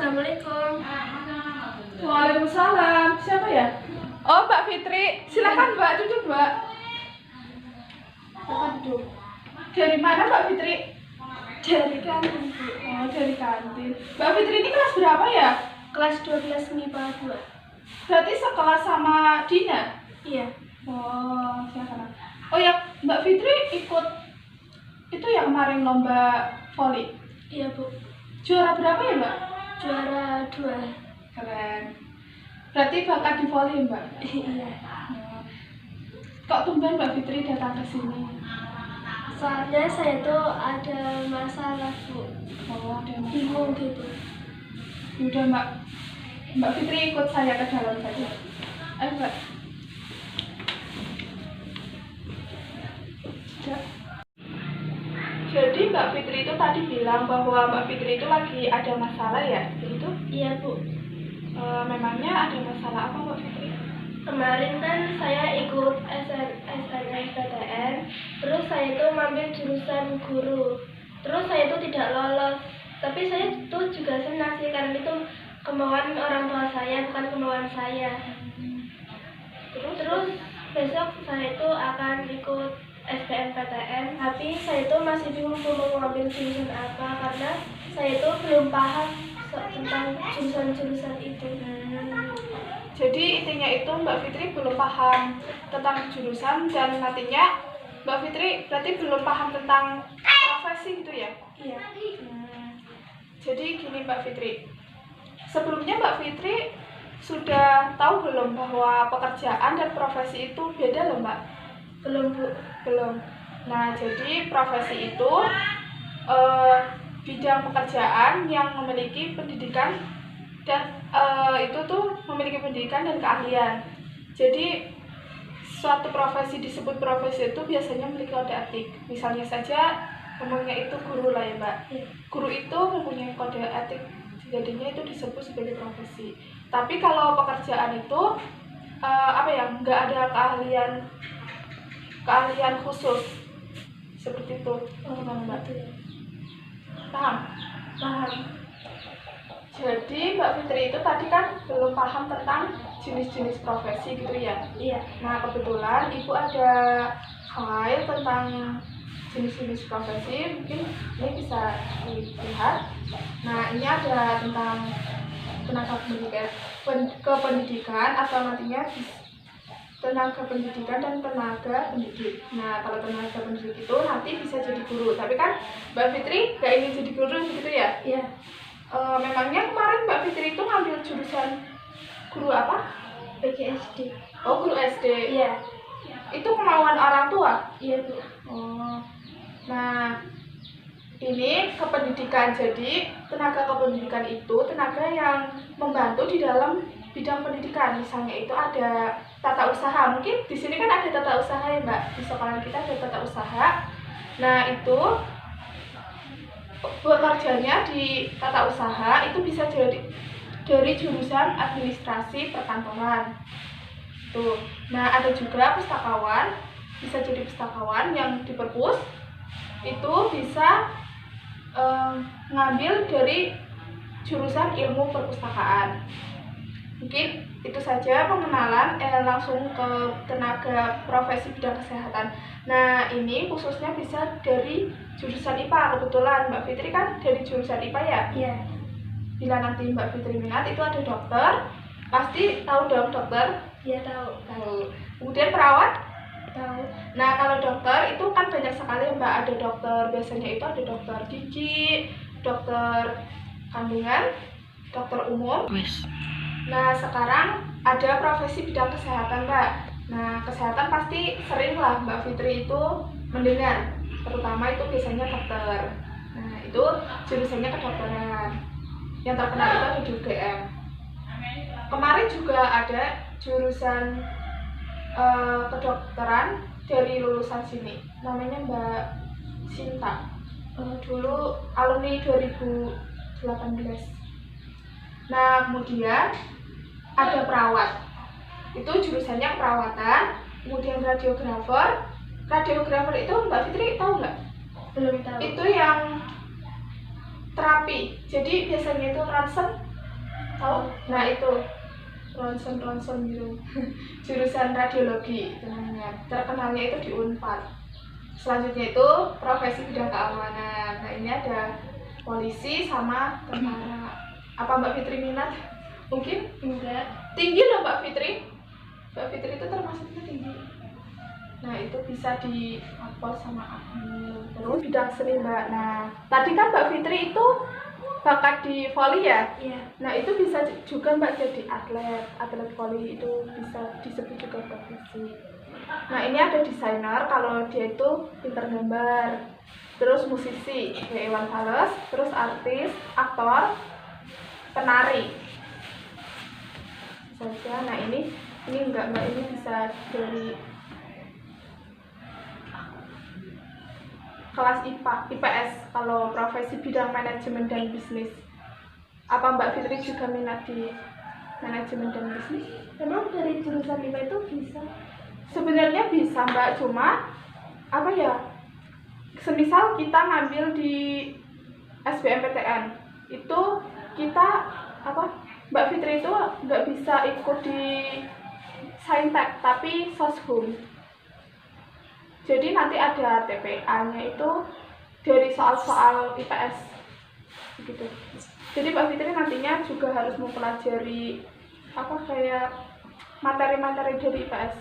Assalamualaikum. Waalaikumsalam. Siapa ya? Oh, Mbak Fitri. Silakan Mbak, duduk Mbak. Silakan duduk. Dari mana Mbak Fitri? Dari kantin. Oh, dari kantin. Mbak Fitri ini kelas berapa ya? Kelas 12 MIPA 2. Berarti sekelas sama Dina? Iya. Oh, silakan. Oh ya, Mbak Fitri ikut itu yang kemarin lomba voli. Iya, Bu. Juara berapa ya, Mbak? Juara 2. Keren. Berarti bakat di voli, Mbak? Iya. Kok tumben Mbak Fitri datang ke sini? Soalnya saya tuh ada masalah, Bu. Oh, ada Mbak. Bingung gitu. Udah Mbak. Mbak Fitri ikut saya ke dalam saja. Ayo Mbak. Jadi Mbak Fitri itu tadi bilang bahwa Mbak Fitri itu lagi ada masalah ya? Begitu? Iya, Bu. Memangnya ada masalah apa Mbak Fitri? Kemarin kan saya ikut SNMPTN, terus saya itu ngambil jurusan guru. Terus saya itu tidak lolos. Tapi saya tuh juga senang sih karena itu kemauan orang tua saya, bukan kemauan saya. Terus besok saya itu akan ikut SBMPTN, tapi saya itu masih bingung mau ngambil jurusan apa karena saya itu belum paham tentang jurusan-jurusan itu. Jadi intinya itu Mbak Fitri belum paham tentang jurusan dan nantinya Mbak Fitri berarti belum paham tentang profesi gitu ya? Iya. Jadi gini Mbak Fitri, sebelumnya Mbak Fitri sudah tahu belum bahwa pekerjaan dan profesi itu beda loh Mbak? Belum, Bu. Belum. Nah jadi profesi itu bidang pekerjaan yang memiliki pendidikan dan itu tuh memiliki pendidikan dan keahlian. Jadi suatu profesi disebut profesi itu biasanya memiliki kode etik. Misalnya saja umumnya itu guru lah ya Mbak. Guru itu mempunyai kode etik, jadinya itu disebut sebagai profesi. Tapi kalau pekerjaan itu nggak ada keahlian khusus seperti itu. Gimana Mbak? Paham? Paham. Jadi Mbak Fitri itu tadi kan belum paham tentang jenis-jenis profesi gitu ya? Iya. Nah kebetulan Ibu ada file tentang jenis-jenis profesi, mungkin ini bisa dilihat. Nah ini ada tentang tenaga kependidikan atau nantinya tenaga pendidikan dan tenaga pendidik. Nah kalau tenaga pendidik itu nanti bisa jadi guru, tapi kan Mbak Fitri gak ingin jadi guru gitu ya? Iya. Memangnya kemarin Mbak Fitri itu ngambil jurusan guru apa? PGSD. Oh, guru SD. Iya. Itu kemauan orang tua? Iya, Bu. Oh. Nah, ini kependidikan. Jadi, tenaga kependidikan itu tenaga yang membantu di dalam bidang pendidikan. Misalnya itu ada tata usaha. Mungkin di sini kan ada tata usaha ya, Mbak. Di sekolah kita ada tata usaha. Nah, itu bekerjanya di tata usaha itu bisa jadi dari jurusan administrasi perkantoran. Tuh. Nah, ada juga pustakawan, bisa jadi pustakawan yang di perpus itu bisa ngambil dari jurusan ilmu perpustakaan. Mungkin itu saja pengenalan langsung ke tenaga profesi bidang kesehatan. Nah, ini khususnya bisa dari jurusan IPA. Kebetulan Mbak Fitri kan dari jurusan IPA ya? Iya. Bila nanti Mbak Fitri minat itu ada dokter, pasti tahu dong dokter? Iya, tahu. Tahu. Kemudian perawat? Tahu. Nah, kalau dokter itu kan banyak sekali Mbak. Ada dokter, biasanya itu ada dokter gigi, dokter kandungan, dokter umum. Nah, sekarang ada profesi bidang kesehatan, Mbak. Nah, kesehatan pasti sering lah Mbak Fitri itu mendengar. Terutama itu biasanya dokter. Nah, itu jurusannya kedokteran. Yang terkenal itu ada di UGM. Kemarin juga ada jurusan kedokteran dari lulusan sini. Namanya Mbak Sinta. Dulu alumni 2018. Nah, kemudian ada perawat, itu jurusannya perawatan. Kemudian radiografer. Radiografer itu Mbak Fitri tahu nggak? Belum tahu. Itu yang terapi. Jadi biasanya itu ronsen Tahu? Nah itu ronsen gitu. Jurusan radiologi namanya. Terkenalnya itu di Unpad. Selanjutnya itu profesi bidang keamanan. Nah ini ada polisi sama tentara. Apa Mbak Fitri minat? Mungkin? Enggak. Tinggi loh Mbak Fitri. Mbak Fitri itu termasuknya tinggi. Nah itu bisa di Akpol sama Akmil. Terus bidang seni Mbak. Nah tadi kan Mbak Fitri itu bakat di voli ya? Iya. Nah itu bisa juga Mbak jadi atlet voli itu bisa disebut juga profesi. Nah ini ada desainer, kalau dia itu pintar gambar, terus musisi kayak Iwan Fals, terus artis, aktor, penari saja. Nah ini enggak Mbak, ini bisa dari kelas IPA, IPS kalau profesi bidang manajemen dan bisnis. Apa Mbak Fitri juga minat di manajemen dan bisnis? Emang dari jurusan IPA itu bisa? Sebenarnya bisa Mbak, cuma apa ya? Semisal kita ngambil di SBMPTN, itu kita apa? Mbak Fitri itu nggak bisa ikut di Saintek, tapi Soshum. Jadi nanti ada TPA-nya itu dari soal-soal IPS gitu. Jadi Mbak Fitri nantinya juga harus mempelajari apa kayak materi-materi dari IPS.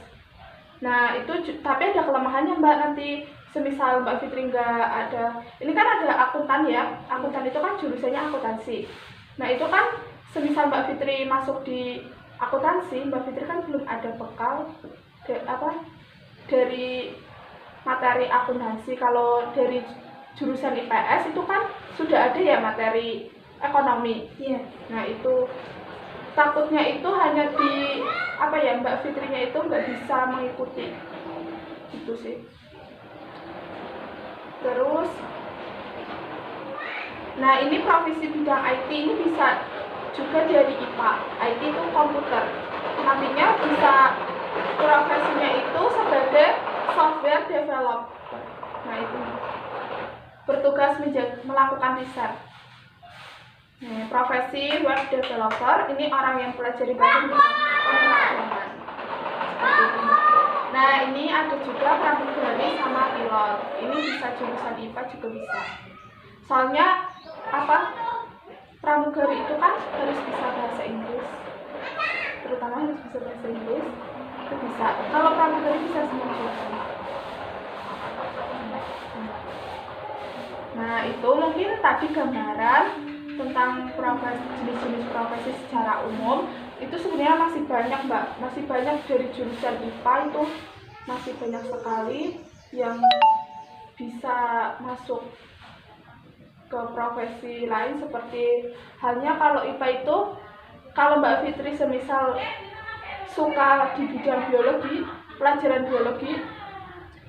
Nah itu tapi ada kelemahannya Mbak, nanti semisal Mbak Fitri nggak ada, ini kan ada akuntan ya, akuntan itu kan jurusannya akuntansi. Nah itu kan semisal Mbak Fitri masuk di akuntansi, Mbak Fitri kan belum ada bekal dari materi akuntansi. Kalau dari jurusan IPS itu kan sudah ada ya materi ekonomi. Iya. Nah itu takutnya itu hanya di apa ya, Mbak Fitrinya itu nggak bisa mengikuti itu sih. Terus nah ini profesi bidang IT ini bisa juga dari IPA. IT itu komputer, nantinya bisa profesinya itu sebagai software developer. Nah itu bertugas melakukan riset. Nah, profesi web developer ini orang yang pelajari bahasa pemrograman. Nah ini ada juga pramugari sama pilot. Ini bisa jurusan IPA juga bisa. Soalnya apa? Pramugari itu kan harus bisa bahasa Inggris, terutama harus bisa bahasa Inggris. Itu bisa. Kalau pramugari bisa semua jurusan. Nah itu mungkin tadi gambaran tentang jenis-jenis profesi secara umum. Itu sebenarnya masih banyak Mbak, masih banyak dari jurusan IPA itu masih banyak sekali yang bisa masuk ke profesi lain. Seperti halnya kalau IPA itu, kalau Mbak Fitri semisal suka di bidang biologi, pelajaran biologi,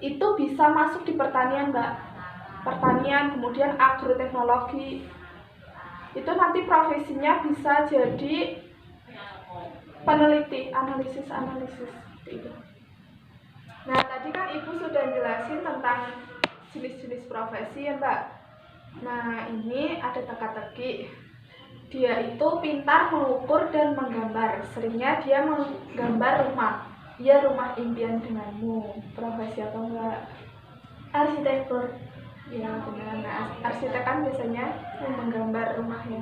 itu bisa masuk di pertanian Mbak, pertanian, kemudian agroteknologi. Itu nanti profesinya bisa jadi peneliti, analisis itu. Nah tadi kan Ibu sudah jelasin tentang jenis-jenis profesi ya Mbak. Nah ini ada teka-teki. Dia itu pintar mengukur dan menggambar. Seringnya dia menggambar rumah. Ya, rumah impian denganmu. Profesi apa Mbak? Arsitektur. Ya benar. Nah, arsitek kan biasanya menggambar rumahnya.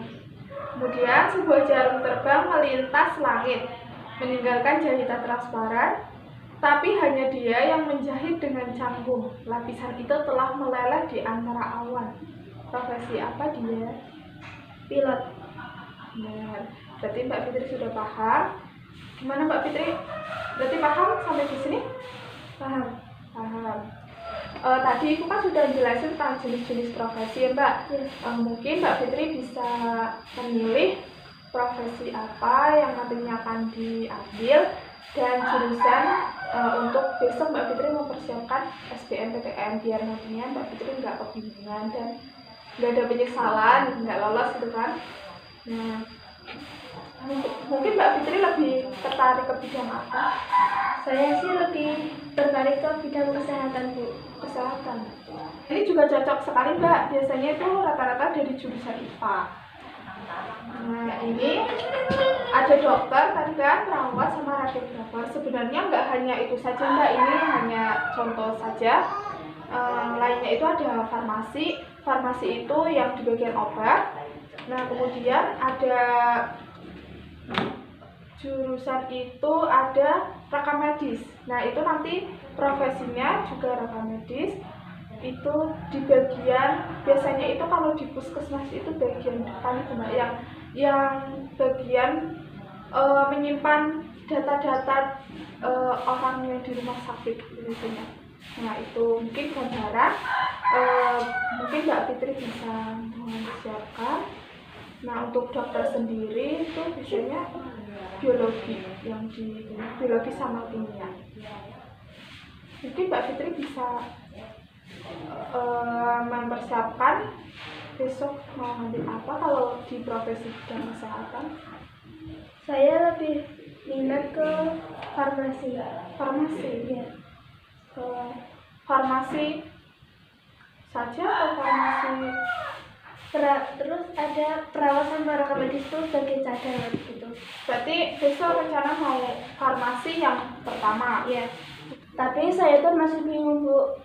Kemudian sebuah jarum terbang melintas langit, meninggalkan jahitan transparan, tapi hanya dia yang menjahit dengan canggung. Lapisan itu telah meleleh di antara awan. Profesi apa dia? Pilot. Benar. Berarti Mbak Fitri sudah paham. Gimana Mbak Fitri? Berarti paham sampai di sini? Paham. Paham. Tadi Ibu kan sudah jelasin tentang jenis-jenis profesi ya Mbak. Mungkin Mbak Fitri bisa memilih profesi apa yang nantinya akan diambil dan jurusan untuk besok Mbak Fitri mempersiapkan SBMPTN, biar nantinya Mbak Fitri nggak kebingungan dan nggak ada penyesalan, nggak lolos gitu kan. Nah, mungkin Mbak Fitri lebih tertarik ke bidang apa? Saya sih lebih tertarik ke bidang kesehatan, Bu. Kesehatan. Ini juga cocok sekali Mbak, biasanya itu rata-rata dari jurusan IPA. Nah ini ada dokter tadi kan, perawat sama radiographer. Sebenarnya nggak hanya itu saja Mbak, ini hanya contoh saja. Lainnya itu ada farmasi. Farmasi itu yang di bagian obat. Nah kemudian ada jurusan itu ada rekam medis. Nah itu nanti profesinya juga rekam medis. Itu di bagian, biasanya itu kalau di puskesmas itu bagian depan itu Mbak, yang bagian menyimpan data-data orang yang di rumah sakit biasanya. Nah itu mungkin gambaran, mungkin Mbak Fitri bisa mensiapkan. Nah untuk dokter sendiri itu biasanya biologi, yang di biologi sama kimia. Mungkin Mbak Fitri bisa mempersiapkan besok mau ngambil apa kalau di profesi bidang kesehatan. Saya lebih minat ke farmasi. Farmasi Iya. ke farmasi saja atau farmasi Terus ada perawat sama rekam medis itu sebagai cadangan gitu. berarti besok rencana mau farmasi yang pertama. Iya. Tapi saya tuh masih bingung Bu.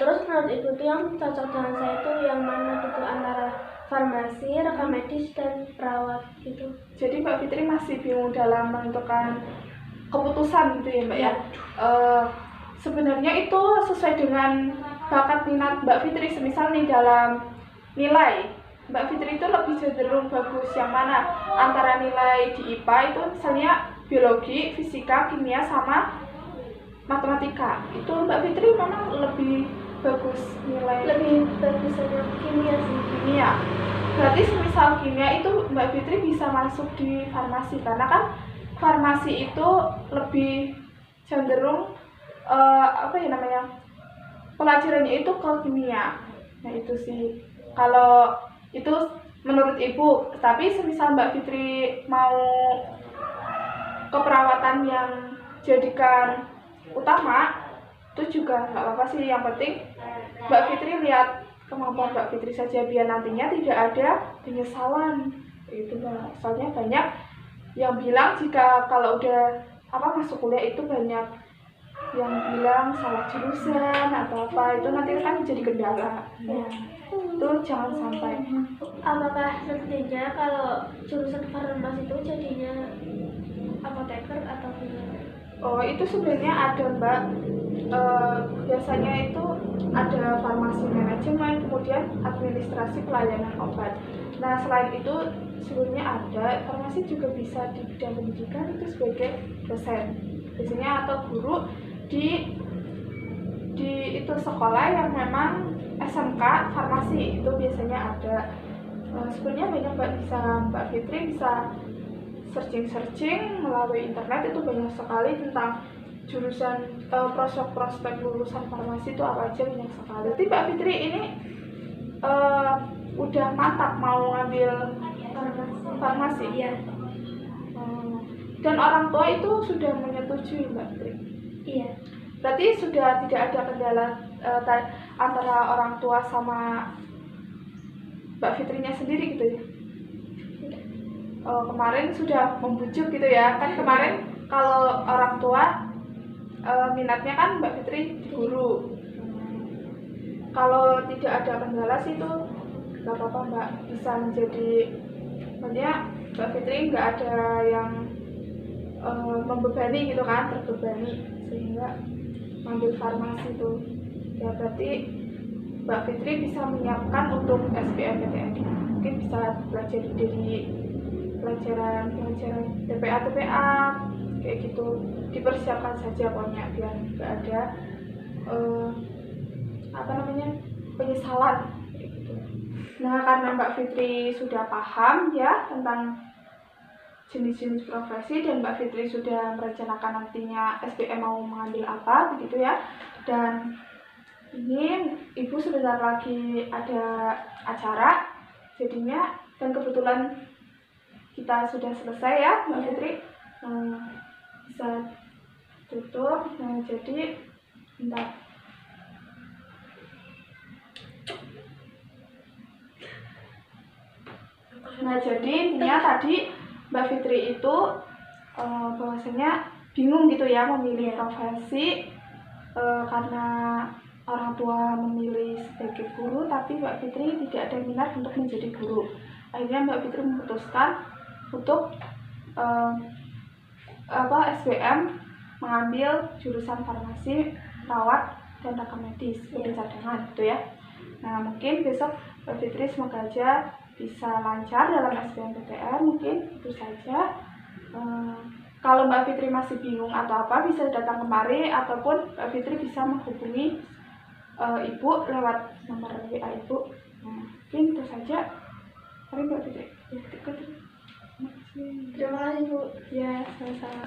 Terus menurut Ibu tuh yang cocok dengan saya tuh yang mana gitu, antara farmasi, rekam medis, dan perawat gitu. Jadi Mbak Fitri masih bingung dalam menentukan keputusan gitu ya Mbak ya. Sebenarnya itu sesuai dengan bakat minat Mbak Fitri. Semisal nih dalam nilai, Mbak Fitri itu lebih cenderung bagus yang mana antara nilai di IPA itu misalnya biologi, fisika, kimia, sama matematika. Itu Mbak Fitri memang lebih bagus nilai. Lebih bagus sama kimia sih. Kimia. Berarti semisal kimia itu Mbak Fitri bisa masuk di farmasi, karena kan farmasi itu lebih cenderung pelajarannya itu ke kimia. Nah itu sih kalau itu menurut Ibu. Tapi semisal Mbak Fitri mau keperawatan yang jadikan utama, itu juga nggak apa-apa sih. Yang penting Mbak Fitri lihat kemampuan Mbak Fitri saja, biar nantinya tidak ada penyesalan itu Mbak. Soalnya banyak yang bilang jika kalau udah masuk kuliah itu banyak yang bilang salah jurusan atau apa, itu nanti kan jadi kendala. Ya. Itu jangan sampai. Apakah nantinya kalau jurusan farmasi itu jadinya apoteker atau gimana? Oh itu sebenarnya ada Mbak. Biasanya itu ada farmasi manajemen, kemudian administrasi pelayanan obat. Nah selain itu sebenarnya ada farmasi juga bisa di bidang pendidikan, itu sebagai dosen biasanya atau guru di itu sekolah yang memang SMK farmasi, itu biasanya ada. Sebenarnya banyak Mbak Fitri bisa searching melalui internet, itu banyak sekali tentang jurusan prospek lulusan farmasi itu apa aja, banyak sekali. Jadi Mbak Fitri ini udah mantap mau ngambil farmasi. Iya. Dan orang tua itu sudah menyetujui Mbak Fitri. Iya. Berarti sudah tidak ada kendala antara orang tua sama Mbak Fitrinya sendiri gitu ya? Kemarin sudah membujuk gitu ya, kan kemarin kalau orang tua minatnya kan Mbak Fitri di guru. Kalau tidak ada kendala sih itu nggak apa-apa Mbak, bisa menjadi, maksudnya Mbak Fitri nggak ada yang membebani gitu kan, terbebani sehingga mengambil farmasi itu. Ya berarti Mbak Fitri bisa menyiapkan untuk SBMPTN, mungkin bisa belajar dari pelajaran TPA kayak gitu, dipersiapkan saja pokoknya biar nggak ada penyesalan kayak gitu. Nah karena Mbak Fitri sudah paham ya tentang jenis-jenis profesi, dan Mbak Fitri sudah merencanakan nantinya SBM mau mengambil apa begitu ya, dan ini Ibu sebentar lagi ada acara jadinya, dan kebetulan kita sudah selesai ya Mbak Fitri, bisa tutup. Nah jadi bentar. Nah, jadi intinya tadi Mbak Fitri itu bahwasanya bingung gitu ya memilih profesi karena orang tua memilih sebagai guru, tapi Mbak Fitri tidak ada minat untuk menjadi guru. Akhirnya Mbak Fitri memutuskan untuk SBM mengambil jurusan farmasi, perawat, dan rekam medis sebagai cadangan gitu ya. Nah, mungkin besok Mbak Fitri semoga aja bisa lancar dalam SBMPTN, mungkin itu saja. Kalau Mbak Fitri masih bingung atau apa, bisa datang kemari ataupun Mbak Fitri bisa menghubungi Ibu lewat nomor WA Ibu. Nah, mungkin itu saja. Mari Mbak Fitri. Terima kasih Bu. Ya, sama-sama.